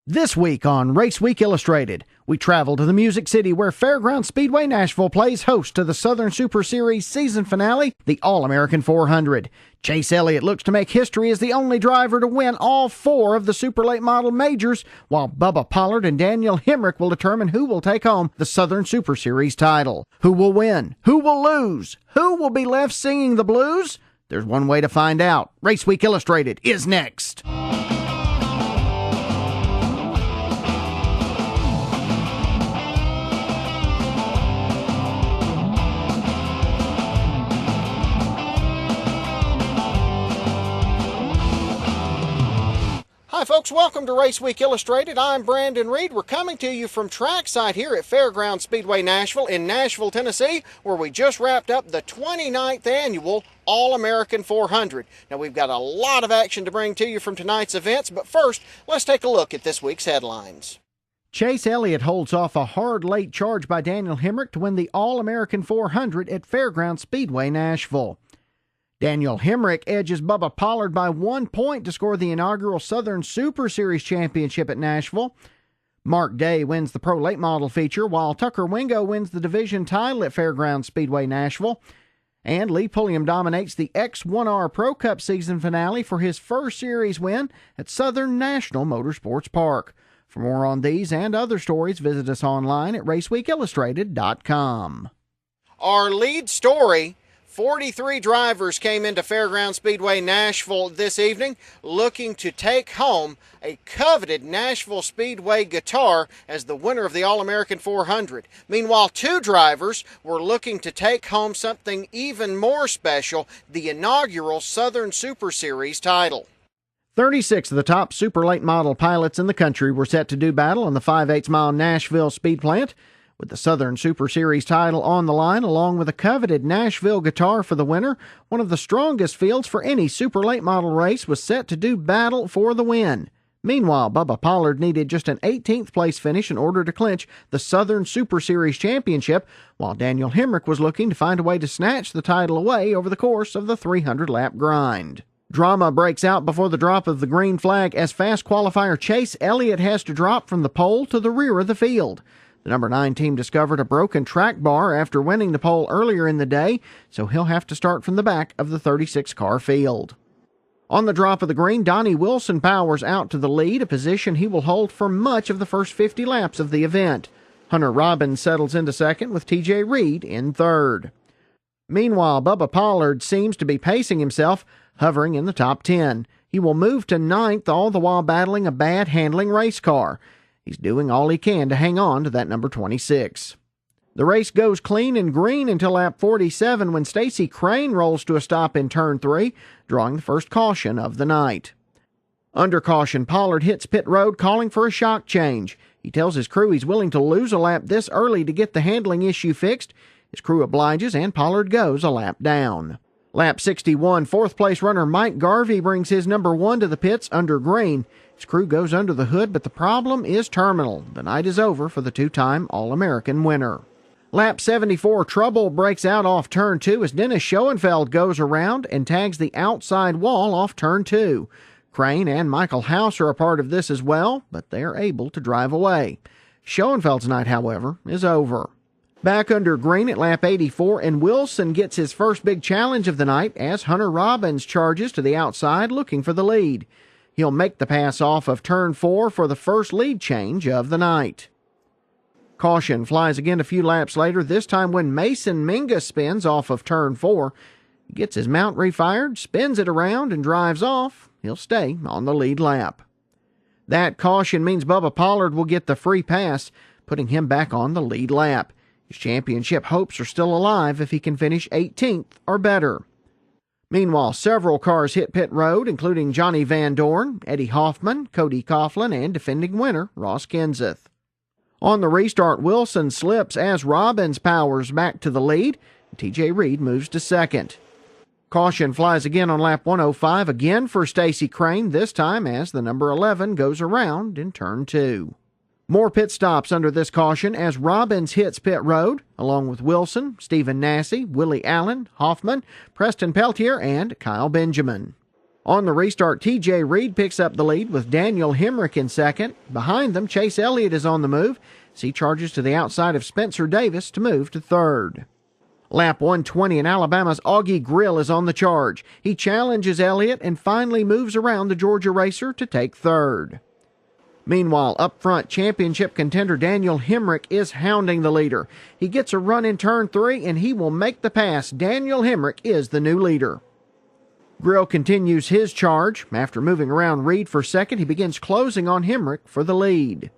This week on Raceweek Illustrated, we travel to the Music City where Fairgrounds Speedway Nashville plays host to the Southern Super Series season finale, the All-American 400. Chase Elliott looks to make history as the only driver to win all four of the Super Late Model majors, while Bubba Pollard and Daniel Hemrick will determine who will take home the Southern Super Series title. Who will win? Who will lose? Who will be left singing the blues? There's one way to find out. Raceweek Illustrated is next. Hi folks, welcome to Raceweek Illustrated. I'm Brandon Reed. We're coming to you from trackside here at Fairgrounds Speedway Nashville in Nashville, Tennessee, where we just wrapped up the 29th annual All-American 400. Now we've got a lot of action to bring to you from tonight's events, but first, let's take a look at this week's headlines. Chase Elliott holds off a hard late charge by Daniel Hemrick to win the All-American 400 at Fairgrounds Speedway Nashville. Daniel Hemrick edges Bubba Pollard by 1 point to score the inaugural Southern Super Series championship at Nashville. Mark Day wins the Pro Late Model feature, while Tucker Wingo wins the division title at Fairgrounds Speedway Nashville. And Lee Pulliam dominates the X1R Pro Cup season finale for his first series win at Southern National Motorsports Park. For more on these and other stories, visit us online at RaceweekIllustrated.com. Our lead story: 43 drivers came into Fairgrounds Speedway Nashville this evening looking to take home a coveted Nashville Speedway guitar as the winner of the All-American 400. Meanwhile, 2 drivers were looking to take home something even more special, the inaugural Southern Super Series title. 36 of the top super late model pilots in the country were set to do battle on the 5/8 mile Nashville speed plant. With the Southern Super Series title on the line, along with a coveted Nashville guitar for the winner, one of the strongest fields for any super late model race was set to do battle for the win. Meanwhile, Bubba Pollard needed just an 18th place finish in order to clinch the Southern Super Series championship, while Daniel Hemrick was looking to find a way to snatch the title away over the course of the 300-lap grind. Drama breaks out before the drop of the green flag as fast qualifier Chase Elliott has to drop from the pole to the rear of the field. The number 9 team discovered a broken track bar after winning the pole earlier in the day, so he'll have to start from the back of the 36-car field. On the drop of the green, Donnie Wilson powers out to the lead, a position he will hold for much of the first 50 laps of the event. Hunter Robbins settles into second with TJ Reed in third. Meanwhile, Bubba Pollard seems to be pacing himself, hovering in the top 10. He will move to 9th, all the while battling a bad handling race car. He's doing all he can to hang on to that number 26. The race goes clean and green until lap 47 when Stacy Crane rolls to a stop in turn 3, drawing the first caution of the night. Under caution, Pollard hits pit road calling for a shock change. He tells his crew he's willing to lose a lap this early to get the handling issue fixed. His crew obliges and Pollard goes a lap down. Lap 61, 4th place runner Mike Garvey brings his number 1 to the pits under green. His crew goes under the hood, but the problem is terminal. The night is over for the 2-time All-American winner. Lap 74, trouble breaks out off turn 2 as Dennis Schoenfeld goes around and tags the outside wall off turn 2. Crane and Michael House are a part of this as well, but they are able to drive away. Schoenfeld's night, however, is over. Back under green at lap 84, and Wilson gets his first big challenge of the night as Hunter Robbins charges to the outside looking for the lead. He'll make the pass off of turn 4 for the first lead change of the night. Caution flies again a few laps later, this time when Mason Mingus spins off of turn 4. He gets his mount refired, spins it around, and drives off. He'll stay on the lead lap. That caution means Bubba Pollard will get the free pass, putting him back on the lead lap. His championship hopes are still alive if he can finish 18th or better. Meanwhile, several cars hit pit road, including Johnny Van Dorn, Eddie Hoffman, Cody Coughlin, and defending winner Ross Kenseth. On the restart, Wilson slips as Robbins powers back to the lead. TJ Reed moves to second. Caution flies again on lap 105, again for Stacy Crane, this time as the number 11 goes around in turn 2. More pit stops under this caution as Robbins hits pit road, along with Wilson, Stephen Nasse, Willie Allen, Hoffman, Preston Peltier, and Kyle Benjamin. On the restart, T.J. Reed picks up the lead with Daniel Hemrick in second. Behind them, Chase Elliott is on the move as he charges to the outside of Spencer Davis to move to third. Lap 120 and Alabama's Augie Grill is on the charge. He challenges Elliott and finally moves around the Georgia racer to take third. Meanwhile, up front, championship contender Daniel Hemrick is hounding the leader. He gets a run in turn 3 and he will make the pass. Daniel Hemrick is the new leader. Grill continues his charge. After moving around Reed for second, he begins closing on Hemrick for the lead.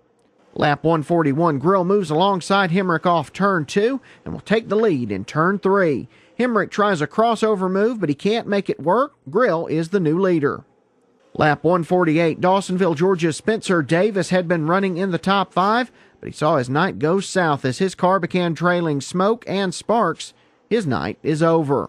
Lap 141, Grill moves alongside Hemrick off turn 2 and will take the lead in turn 3. Hemrick tries a crossover move, but he can't make it work. Grill is the new leader. Lap 148, Dawsonville, Georgia's Spencer Davis had been running in the top 5, but he saw his night go south as his car began trailing smoke and sparks. His night is over.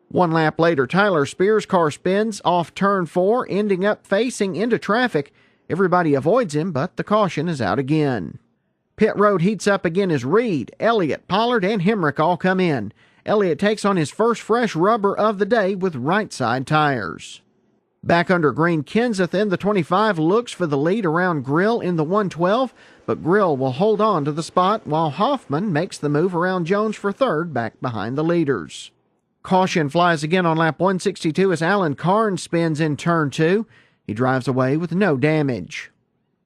1 lap later, Tyler Spears' car spins off turn 4, ending up facing into traffic. Everybody avoids him, but the caution is out again. Pit road heats up again as Reed, Elliott, Pollard, and Hemrick all come in. Elliott takes on his first fresh rubber of the day with right side tires. Back under green, Kenseth in the 25 looks for the lead around Grill in the 112, but Grill will hold on to the spot while Hoffman makes the move around Jones for third back behind the leaders. Caution flies again on lap 162 as Alan Carnes spins in turn 2. He drives away with no damage.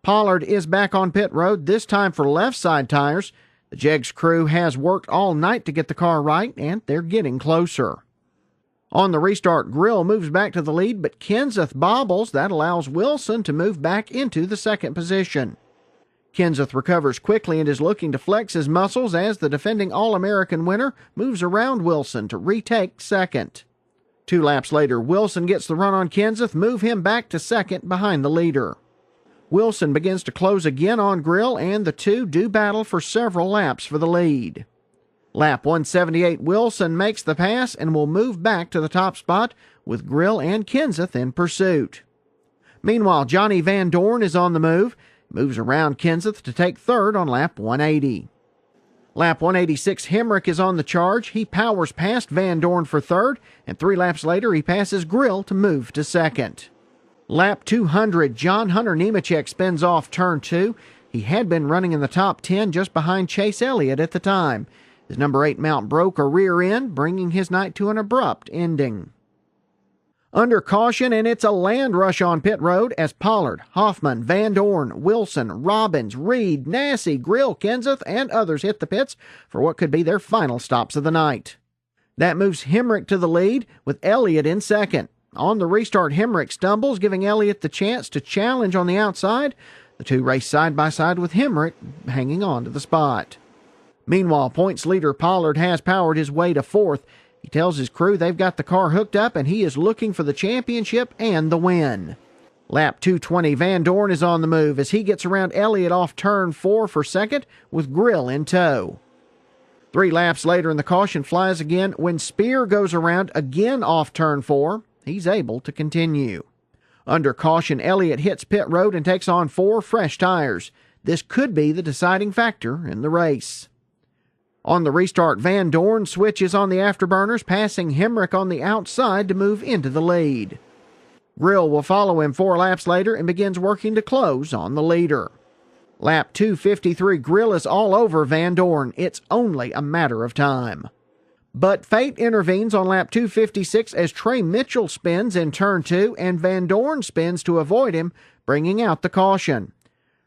Pollard is back on pit road, this time for left side tires. The Jegs crew has worked all night to get the car right, and they're getting closer. On the restart, Grill moves back to the lead, but Kenseth bobbles. That allows Wilson to move back into the second position. Kenseth recovers quickly and is looking to flex his muscles as the defending All-American winner moves around Wilson to retake second. 2 laps later, Wilson gets the run on Kenseth, move him back to second behind the leader. Wilson begins to close again on Grill, and the two do battle for several laps for the lead. Lap 178, Wilson makes the pass and will move back to the top spot with Grill and Kenseth in pursuit. Meanwhile, Johnny Van Dorn is on the move, moves around Kenseth to take third on lap 180. Lap 186, Hemrick is on the charge. He powers past Van Dorn for third, and 3 laps later he passes Grill to move to second. Lap 200, John Hunter Nemechek spins off turn 2. He had been running in the top 10 just behind Chase Elliott at the time. His number 8 mount broke a rear end, bringing his night to an abrupt ending. Under caution, and it's a land rush on pit road as Pollard, Hoffman, Van Dorn, Wilson, Robbins, Reed, Nassy, Grill, Kenseth, and others hit the pits for what could be their final stops of the night. That moves Hemrick to the lead with Elliott in second. On the restart, Hemrick stumbles, giving Elliott the chance to challenge on the outside. The two race side by side with Hemrick hanging on to the spot. Meanwhile, points leader Pollard has powered his way to fourth. He tells his crew they've got the car hooked up and he is looking for the championship and the win. Lap 220, Van Dorn is on the move as he gets around Elliott off turn 4 for second with Grill in tow. 3 laps later, and the caution flies again when Spear goes around again off turn 4. He's able to continue. Under caution, Elliott hits pit road and takes on 4 fresh tires. This could be the deciding factor in the race. On the restart, Van Dorn switches on the afterburners, passing Hemrick on the outside to move into the lead. Grill will follow him 4 laps later and begins working to close on the leader. Lap 253, Grill is all over Van Dorn. It's only a matter of time. But fate intervenes on lap 256 as Trey Mitchell spins in turn 2 and Van Dorn spins to avoid him, bringing out the caution.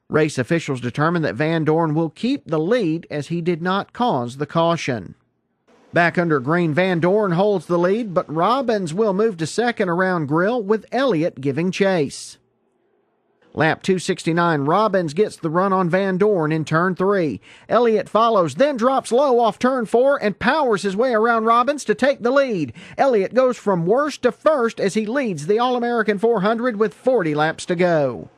Race officials determine that Van Dorn will keep the lead as he did not cause the caution. Back under green, Van Dorn holds the lead, but Robbins will move to second around Grill with Elliott giving chase. Lap 269, Robbins gets the run on Van Dorn in turn 3. Elliott follows, then drops low off turn 4 and powers his way around Robbins to take the lead. Elliott goes from worst to first as he leads the All-American 400 with 40 laps to go.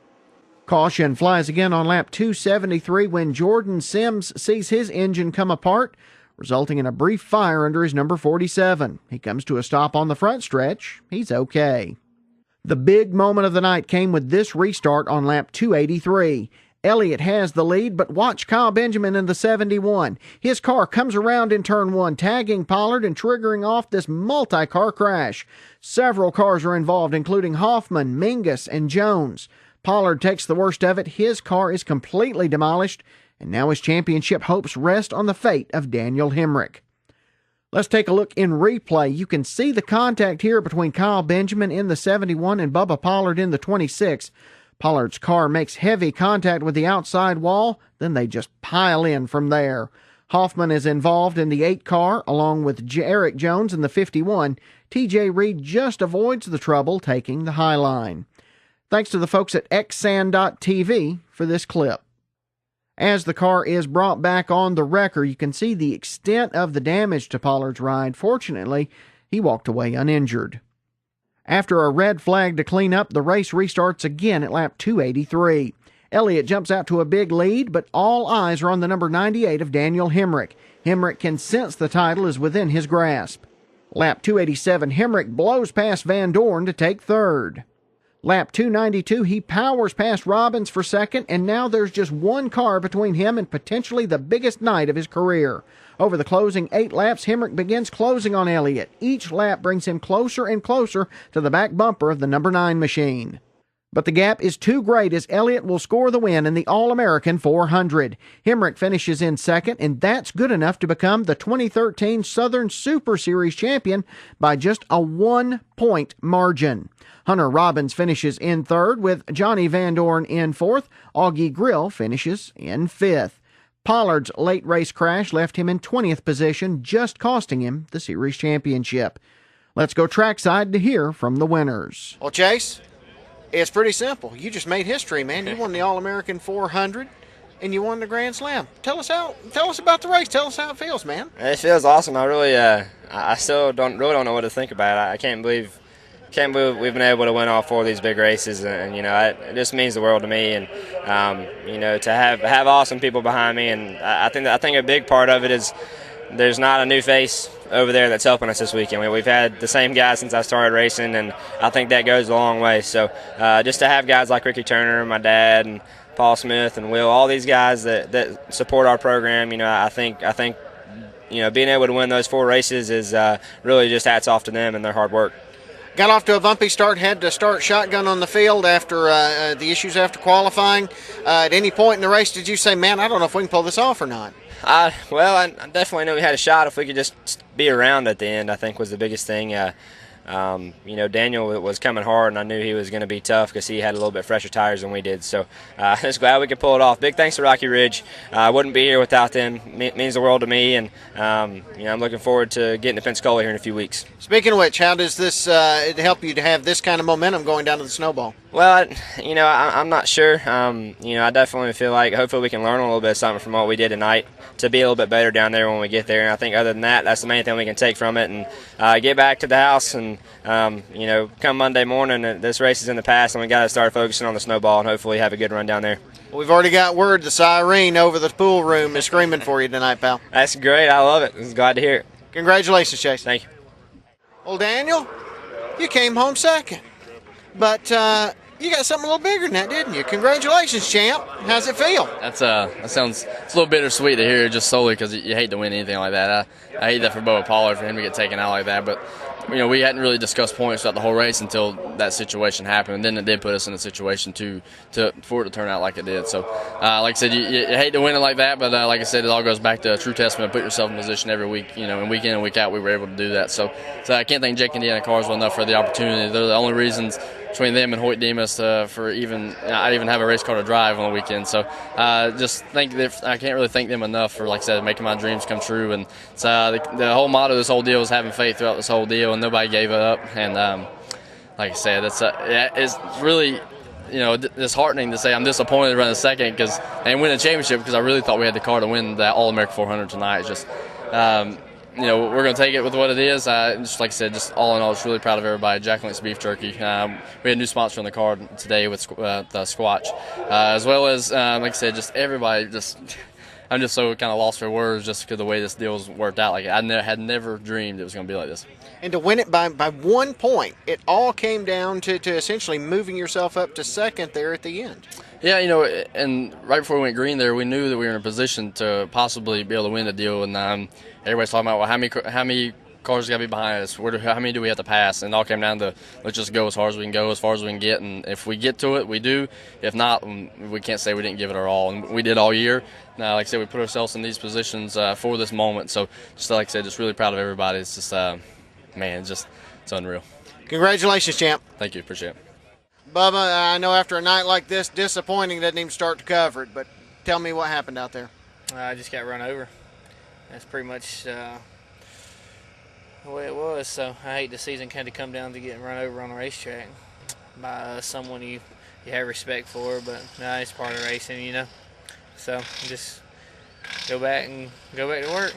Caution flies again on lap 273 when Jordan Sims sees his engine come apart, resulting in a brief fire under his number 47. He comes to a stop on the front stretch. He's okay. The big moment of the night came with this restart on lap 283. Elliott has the lead, but watch Kyle Benjamin in the 71. His car comes around in turn 1, tagging Pollard and triggering off this multi-car crash. Several cars are involved, including Hoffman, Mingus, and Jones. Pollard takes the worst of it. His car is completely demolished, and now his championship hopes rest on the fate of Daniel Hemrick. Let's take a look in replay. You can see the contact here between Kyle Benjamin in the 71 and Bubba Pollard in the 26. Pollard's car makes heavy contact with the outside wall, then they just pile in from there. Hoffman is involved in the 8 car, along with Eric Jones in the 51. TJ Reed just avoids the trouble, taking the high line. Thanks to the folks at xsan.tv for this clip. As the car is brought back on the wrecker, you can see the extent of the damage to Pollard's ride. Fortunately, he walked away uninjured. After a red flag to clean up, the race restarts again at lap 283. Elliott jumps out to a big lead, but all eyes are on the number 98 of Daniel Hemrick. Hemrick can sense the title is within his grasp. Lap 287, Hemrick blows past Van Dorn to take third. Lap 292, he powers past Robbins for second, and now there's just one car between him and potentially the biggest night of his career. Over the closing 8 laps, Hemrick begins closing on Elliott. Each lap brings him closer and closer to the back bumper of the number 9 machine. But the gap is too great as Elliott will score the win in the All-American 400. Hemrick finishes in second, and that's good enough to become the 2013 Southern Super Series champion by just a 1-point margin. Hunter Robbins finishes in third, with Johnny Van Dorn in fourth. Augie Grill finishes in fifth. Pollard's late race crash left him in 20th position, just costing him the series championship. Let's go trackside to hear from the winners. Well, Chase, it's pretty simple. You just made history, man. You won the All-American 400, and you won the Grand Slam. Tell us about the race. Tell us how it feels, man. It feels awesome. I still don't know what to think about it. I can't believe we've been able to win all 4 of these big races, and it just means the world to me. And to have awesome people behind me, and I think a big part of it is there's not a new face over there that's helping us this weekend. We've had the same guys since I started racing, and I think that goes a long way. So just to have guys like Ricky Turner, my dad, and Paul Smith and Will, all these guys that support our program, I think being able to win those 4 races is really just hats off to them and their hard work. Got off to a bumpy start, had to start shotgun on the field after the issues after qualifying. At any point in the race, did you say, man, I don't know if we can pull this off or not? I definitely knew we had a shot if we could just be around at the end, I think was the biggest thing. Daniel was coming hard, and I knew he was going to be tough because he had a little bit fresher tires than we did. So I was glad we could pull it off. Big thanks to Rocky Ridge. I wouldn't be here without them. It means the world to me, and I'm looking forward to getting to Pensacola here in a few weeks. Speaking of which, how does this help you to have this kind of momentum going down to the snowball? Well, I'm not sure. I definitely feel like hopefully we can learn a little bit of something from what we did tonight to be a little bit better down there when we get there. And I think other than that, that's the main thing we can take from it, and get back to the house. And come Monday morning, this race is in the past, and we got to start focusing on the snowball and hopefully have a good run down there. Well, we've already got word the siren over the pool room is screaming for you tonight, pal. That's great. I love it. I'm glad to hear it. Congratulations, Chase. Thank you. Well, Daniel, you came home second, but you got something a little bigger than that, didn't you? Congratulations, champ. How's it feel? That sounds, it's a little bittersweet to hear, just solely because you hate to win anything like that. I hate that for Bubba Pollard, for him to get taken out like that, but we hadn't really discussed points throughout the whole race until that situation happened, and then it did put us in a situation for it to turn out like it did. So, like I said, you hate to win it like that, but like I said, it all goes back to a true testament. Put yourself in position every week, and week in and week out, we were able to do that. So I can't thank Jake and Deanna Cars well enough for the opportunity. They're the only reasons between them and Hoyt Demas for I even have a race car to drive on the weekend. So just I can't really thank them enough for, like I said, making my dreams come true. And the whole motto of this whole deal is having faith throughout this whole deal, and nobody gave it up. And like I said, it's really disheartening to say I'm disappointed to run a second and win a championship because I really thought we had the car to win that All-American 400 tonight. It's just we're going to take it with what it is. Just like I said, just all in all, just really proud of everybody. Jack Link's Beef Jerky. We had a new sponsor on the car today with the Squatch, as well as, like I said, just everybody. I'm just so kind of lost for words just because of the way this deal's worked out. Like I had never dreamed it was going to be like this. And to win it by 1 point, it all came down to essentially moving yourself up to second there at the end. Yeah, you know, and right before we went green there, we knew that we were in a position to possibly be able to win the deal. And everybody's talking about, well, how many cars got to be behind us? How many do we have to pass? And it all came down to, let's just go as hard as we can go, as far as we can get. And if we get to it, we do. If not, we can't say we didn't give it our all. And we did all year. Now, like I said, we put ourselves in these positions for this moment. So, just like I said, just really proud of everybody. It's just, man, it's unreal. Congratulations, champ. Thank you. Appreciate it. Bubba, I know after a night like this, disappointing doesn't even start to cover it, but tell me what happened out there. I just got run over. That's pretty much the way it was. So I hate the season kind of come down to getting run over on a racetrack by someone you have respect for, but it's part of racing, you know. So just go back to work.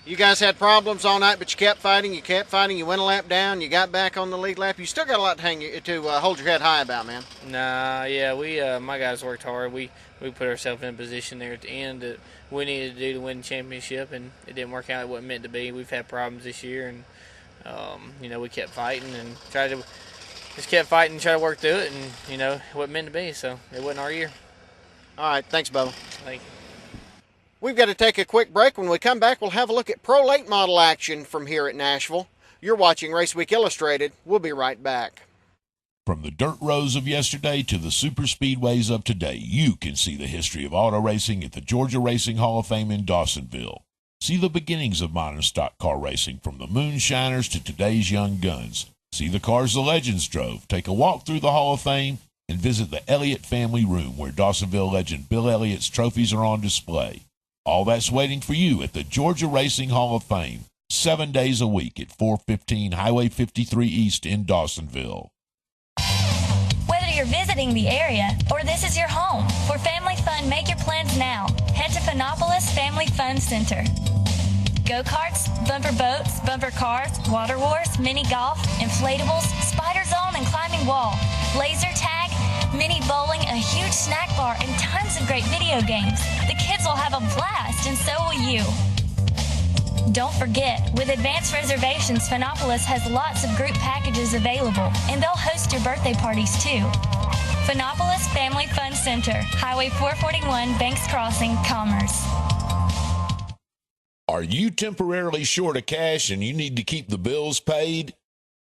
You guys had problems all night, but you kept fighting, you went a lap down, you got back on the lead lap. You still got a lot to hold your head high about, man. Nah, yeah, we my guys worked hard. We put ourselves in a position there at the end that we needed to do to win the championship, and it didn't work out. It wasn't meant to be. We've had problems this year, and you know, we kept fighting and try to work through it, and you know, it wasn't meant to be. So it wasn't our year. All right, thanks, Bubba. Thank you. We've got to take a quick break. When we come back, we'll have a look at Pro Late Model action from here at Nashville. You're watching Raceweek Illustrated. We'll be right back. From the dirt roads of yesterday to the super speedways of today, you can see the history of auto racing at the Georgia Racing Hall of Fame in Dawsonville. See the beginnings of modern stock car racing, from the moonshiners to today's young guns. See the cars the legends drove. Take a walk through the Hall of Fame and visit the Elliott Family Room, where Dawsonville legend Bill Elliott's trophies are on display. All that's waiting for you at the Georgia Racing Hall of Fame, 7 days a week at 415 Highway 53 East in Dawsonville. Whether you're visiting the area or this is your home, for family fun, make your plans now. Head to Phonopolis Family Fun Center. Go-karts, bumper boats, bumper cars, water wars, mini golf, inflatables, spider zone and climbing wall, laser tag, mini bowling, a huge snack bar, and tons of great video games. The kids will have a blast, and so will you. Don't forget, with advanced reservations, Phonopolis has lots of group packages available, and they'll host your birthday parties too. Phonopolis Family Fun Center, Highway 441, Banks Crossing, Commerce. Are you temporarily short of cash and you need to keep the bills paid?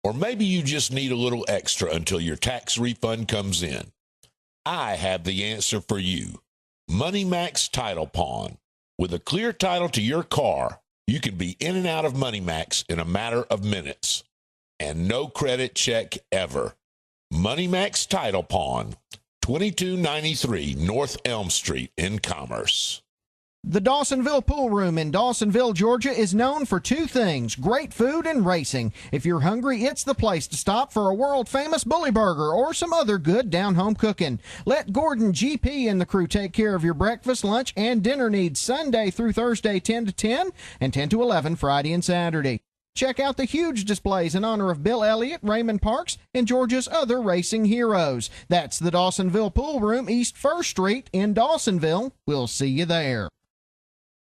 Or maybe you just need a little extra until your tax refund comes in. I have the answer for you. MoneyMax Title Pawn. With a clear title to your car, you can be in and out of MoneyMax in a matter of minutes. And no credit check ever. MoneyMax Title Pawn, 2293 North Elm Street in Commerce. The Dawsonville Pool Room in Dawsonville, Georgia is known for two things: great food and racing. If you're hungry, it's the place to stop for a world-famous bully burger or some other good down-home cooking. Let Gordon GP and the crew take care of your breakfast, lunch, and dinner needs Sunday through Thursday 10 to 10 and 10 to 11 Friday and Saturday. Check out the huge displays in honor of Bill Elliott, Raymond Parks, and Georgia's other racing heroes. That's the Dawsonville Pool Room, East 1st Street in Dawsonville. We'll see you there.